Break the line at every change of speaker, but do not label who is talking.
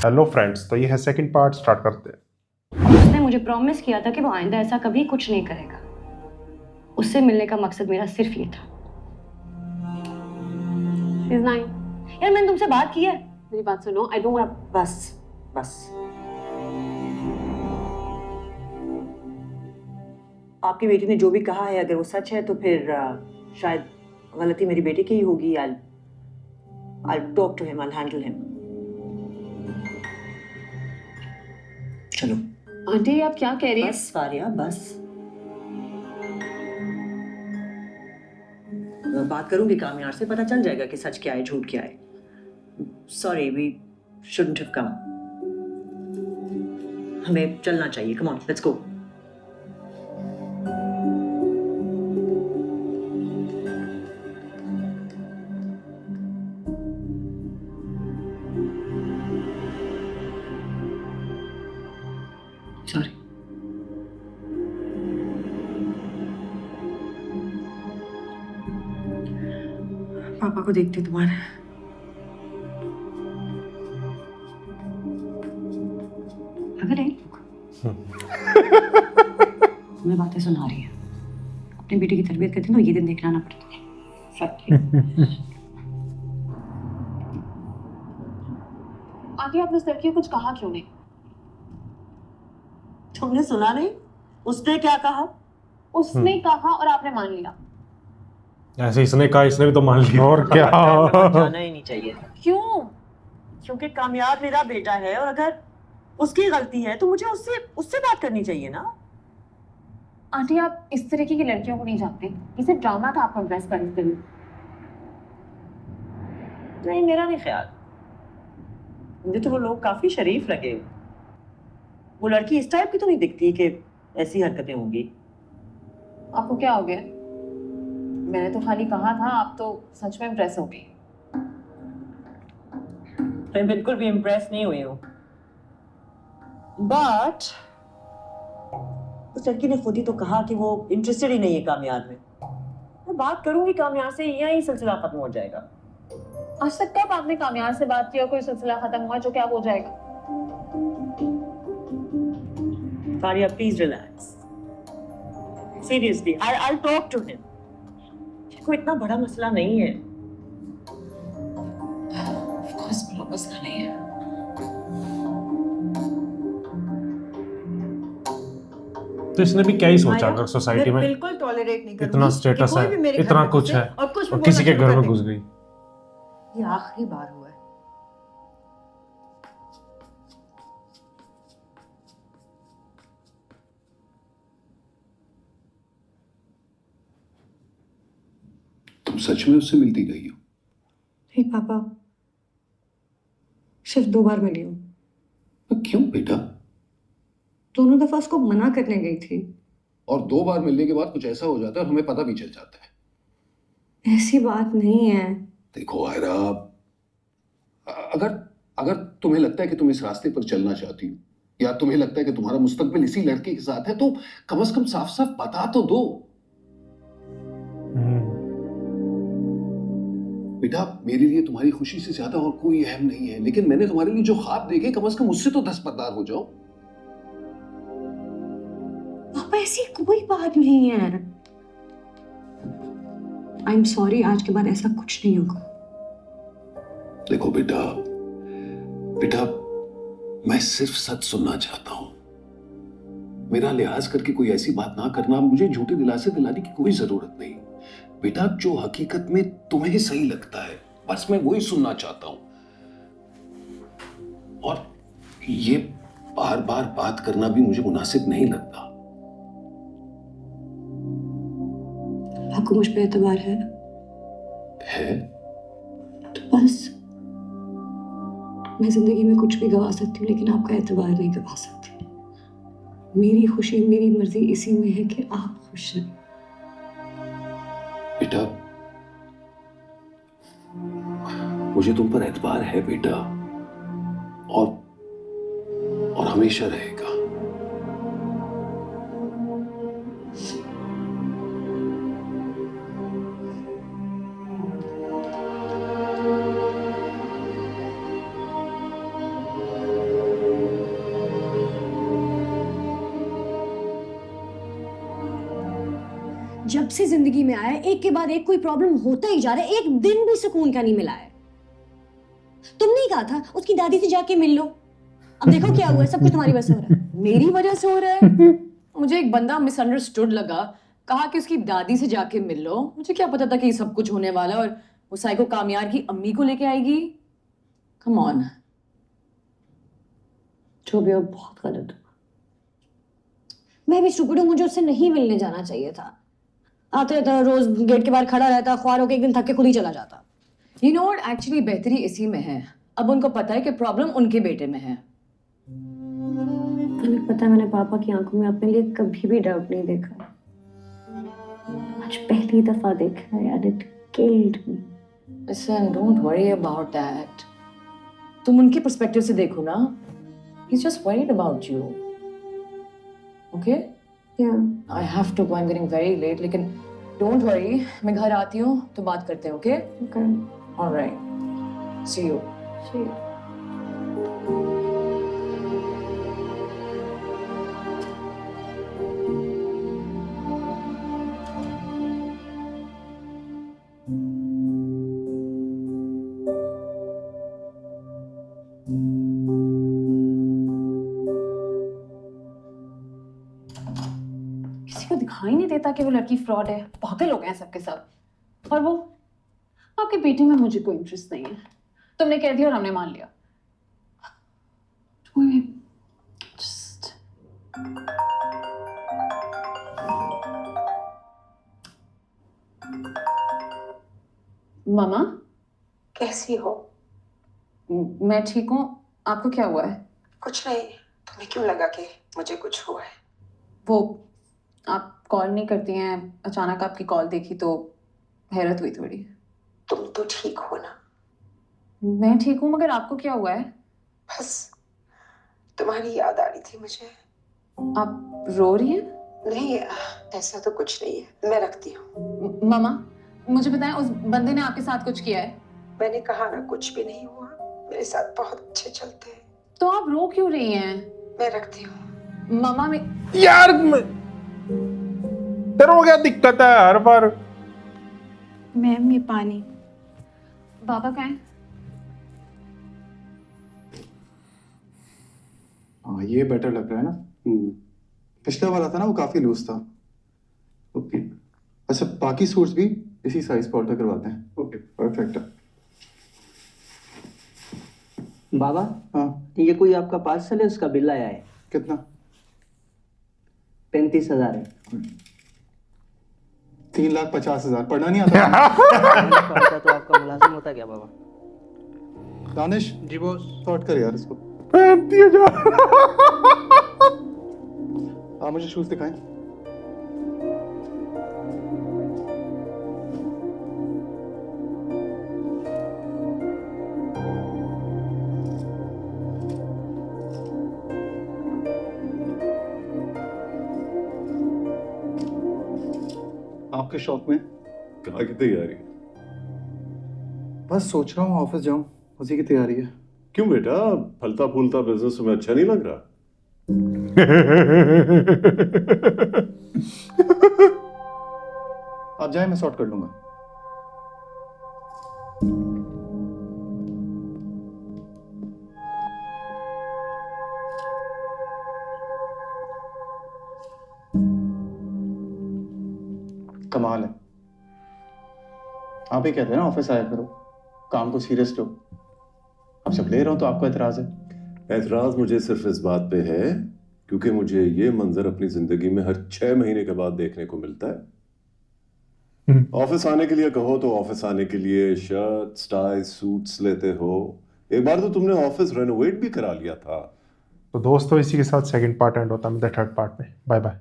Hello friends, तो ये है सेकंड पार्ट, स्टार्ट करते हैं।
उसने मुझे प्रॉमिस किया था कि वो आइंदा ऐसा कभी कुछ नहीं करेगा। उससे मिलने का मकसद मेरा सिर्फ ये था। यार मैंने तुमसे बात की है।
मेरी बात सुनो। I don't want.
बस बस, आपकी बेटी ने जो भी कहा है अगर वो सच है तो फिर शायद गलती मेरी बेटी की ही होगी। I'll talk to him, I'll handle him. चलो
आंटी आप क्या कह रही हैं?
बस फारिया बस। मैं बात करूंगी कामयार से, पता चल जाएगा कि सच क्या है झूठ क्या है। Sorry, we shouldn't have come. हमें चलना चाहिए। Come on, let's go. Sorry. पापा को देखते तुम्हारे।
अगर नहीं तुम्हें बातें सुना रही है। अपनी बेटी की तरबियत करती ना, ये दिन देखना ना पड़ता।
आंटी आपने उस लड़की को कुछ कहा क्यों नहीं?
तुमने सुना नहीं उसने क्या कहा?
उसने कहा और आपने मान लिया।
ऐसे इसने कहा, इसने भी तो मान लिया। और क्या?
जाना ही नहीं चाहिए।
क्यों?
क्योंकि कामयाब मेरा बेटा है और अगर उसकी गलती है तो मुझे उससे उससे बात करनी चाहिए ना।
आंटी आप इस तरीके की लड़कियों को नहीं जानती। ये सिर्फ ड्रामा था आपको इम्प्रेस करने के लिए।
नहीं, मेरा नहीं ख्याल। मुझे तो वो लोग काफी शरीफ लगे। वो लड़की इस टाइप की तो नहीं दिखती कि ऐसी हरकतें होंगी।
आपको क्या हो गया? मैंने तो खाली कहा था, आप तो सच में इम्प्रेस हो गई।
मैं बिल्कुल भी इम्प्रेस नहीं हुई हूँ। बट उस लड़की ने खुद ही तो कहा कि वो इंटरेस्टेड ही नहीं है कामयाब में। मैं बात करूंगी कामयाब से, यही सिलसिला खत्म हो जाएगा।
आज तक कब आपने कामयाब से बात की और कोई सिलसिला खत्म हुआ जो क्या हो जाएगा?
Faria please relax. Seriously, I'll talk to him. कोई इतना बड़ा मसला नहीं है।
Of course बड़ा मसला नहीं है।
तो इसने भी क्या ही सोचा अगर सोसाइटी में
बिल्कुल टॉलरेट नहीं करूंगी
इतना
कि
स्टेटस
कोई
है,
भी मेरे घर
इतना
में
कुछ
घुसे
है
और कुछ भी
और किसी
बोलना
के
शुरू
घर
कर
में
दे।
घुस गई।
ये आखिरी बार हुआ है।
तुम सच में उससे मिलती गई हो?
नहीं पापा, सिर्फ 2 बार मिली हूँ।
तो क्यों बेटा?
दोनों दफा उसको मना करने गई थी।
और 2 बार मिलने के बाद कुछ ऐसा हो जाता है और हमें पता भी चल जाता है।
ऐसी बात नहीं है।
देखो आयरा, अगर अगर तुम्हें लगता है कि तुम इस रास्ते पर चलना चाहती हो या तुम्हें लगता है कि तुम्हारा मुस्तकबिल इसी लड़के के साथ है, तो कम से कम साफ साफ बता तो दो। बेटा, मेरे लिए तुम्हारी खुशी से ज्यादा और कोई अहम नहीं है, लेकिन मैंने तुम्हारे लिए जो ख्वाब देखे, कम से कम उससे तो दस्तबरदार हो जाओ।
पापा ऐसी कोई बात नहीं है। आई एम सॉरी, आज के बाद ऐसा कुछ नहीं होगा।
देखो बेटा, बेटा मैं सिर्फ सच सुनना चाहता हूं। मेरा लिहाज करके कोई ऐसी बात ना करना, मुझे झूठे दिलासे दिलाने की कोई जरूरत नहीं। बेटा, जो हकीकत में तुम्हें सही लगता है बस मैं वही सुनना चाहता हूं। और ये बार बार बात करना भी मुझे मुनासिब नहीं लगता।
आपको मुझ पे एतबार है? तो बस, मैं जिंदगी में कुछ भी गवा सकती हूँ लेकिन आपका एतबार नहीं गवा सकती। मेरी खुशी, मेरी मर्जी इसी में है कि आप खुश रहें।
बेटा, मुझे तुम पर एतबार है बेटा, और हमेशा रहेगा।
जब से जिंदगी में आया एक के बाद एक कोई प्रॉब्लम होता ही जा रहा है, एक दिन भी सुकून का नहीं मिला है। तुमने ही कहा था उसकी दादी से जाके मिल लो, अब देखो क्या हुआ है, सब कुछ तुम्हारी वजह से हो रहा है।
मेरी वजह से हो रहा है? मुझे एक बंदा मिसअंडरस्टूड लगा, कहा कि उसकी दादी से जाके मिल लो। मुझे क्या पता था कि ये सब कुछ होने वाला है और वो साइको कामयार की अम्मी को लेके आएगी। Come on.
जो भी हो बहुत गलत हुआ। मैं भी स्टूपिड हूँ, मुझे उससे नहीं मिलने जाना चाहिए था। आते रहता रोज गेट के बाहर खड़ा रहता, ख्वार होकर एक दिन थक के खुद ही चला जाता।
यू नो व्हाट, एक्चुअली बेहतरी इसी में है। अब उनको पता है कि प्रॉब्लम उनके बेटे में है।
तुम्हें पता है मैंने पापा की आंखों में अपने लिए कभी भी डाउट नहीं देखा। आज पहली दफा देखा है यार, it killed me.
Listen, don't worry about that. तुम उनके पर्सपेक्टिव से देखो ना। He's just worried about you. Okay?
Yeah.
I have to go. I'm getting very late. लेकिन don't worry, मैं घर आती हूँ तो बात करते हैं, okay?
Okay.
All right. See you.
See.
किसी को दिखाई नहीं देता कि वो लड़की फ्रॉड है। पागल हो गए हैं सबके सब। और वो आपके बेटे में मुझे कोई इंटरेस्ट नहीं है। तुमने कह दिया और हमने मान लिया। Just... मामा,
कैसी हो?
मैं ठीक हूँ। आपको क्या हुआ है?
कुछ नहीं। तुम्हें क्यों लगा कि मुझे कुछ हुआ है?
वो आप कॉल नहीं करती हैं, अचानक आपकी कॉल देखी तो हैरत हुई थोड़ी।
तुम तो ठीक हो ना?
मैं ठीक हूँ, मगर आपको क्या हुआ है?
बस तुम्हारी याद आ रही थी मुझे।
आप रो रही हैं?
नहीं, ऐसा तो कुछ नहीं है। मैं रखती हूँ।
मामा, मुझे बताएं, उस बंदे ने आपके साथ कुछ किया है?
मैंने कहा ना, कुछ भी नहीं हुआ। मेरे साथ बहुत अच्छे चलते हैं।
तो आप रो क्यों रही हैं?
मैं रखती हूँ।
मामा में
यार तेरे को क्या दिक्कत है हर बार?
मैम ये पानी।
बाबा कहाँ हैं?
हाँ ये बेटर लग रहा है ना। पिछला वाला था ना वो काफी लूज था। ओके, अच्छा बाकी सूट्स भी इसी साइज पर ऑर्डर करवाते हैं। ओके परफेक्ट है।
बाबा,
हाँ
ये कोई आपका पार्सल है, उसका बिल आया है।
कितना?
35,000 है।
3,50,000 पढ़ना नहीं आता?
मैंने पढ़ता तो आपका मुलाजिम होता क्या बाबा?
दानिश
जी बॉस।
सॉर्ट कर यार इसको।
35,000।
आप मुझे शूज दिखाएं। आपके शौक में?
कहाँ की तैयारी?
बस सोच रहा हूँ ऑफिस जाऊँ, उसी की तैयारी है।
क्यों बेटा, फलता फूलता बिजनेस तुम्हें अच्छा नहीं लग रहा?
आप जाएं, मैं सॉर्ट कर लूंगा। कमाल है, आप ही कहते हैं ना ऑफिस आया करो, काम को सीरियस लो। अब जब ले रहा हूं तो आपको एतराज है?
एतराज मुझे सिर्फ इस बात पे है क्योंकि मुझे ये मंजर अपनी जिंदगी में हर 6 महीने के बाद देखने को मिलता है। ऑफिस आने के लिए कहो तो ऑफिस आने के लिए शर्ट टाई सूट्स लेते हो। एक बार तो तुमने ऑफिस रेनोवेट भी करा लिया था।
तो दोस्तों इसी के साथ सेकंड पार्ट एंड होता है, मिलते हैं थर्ड पार्ट में। Bye bye.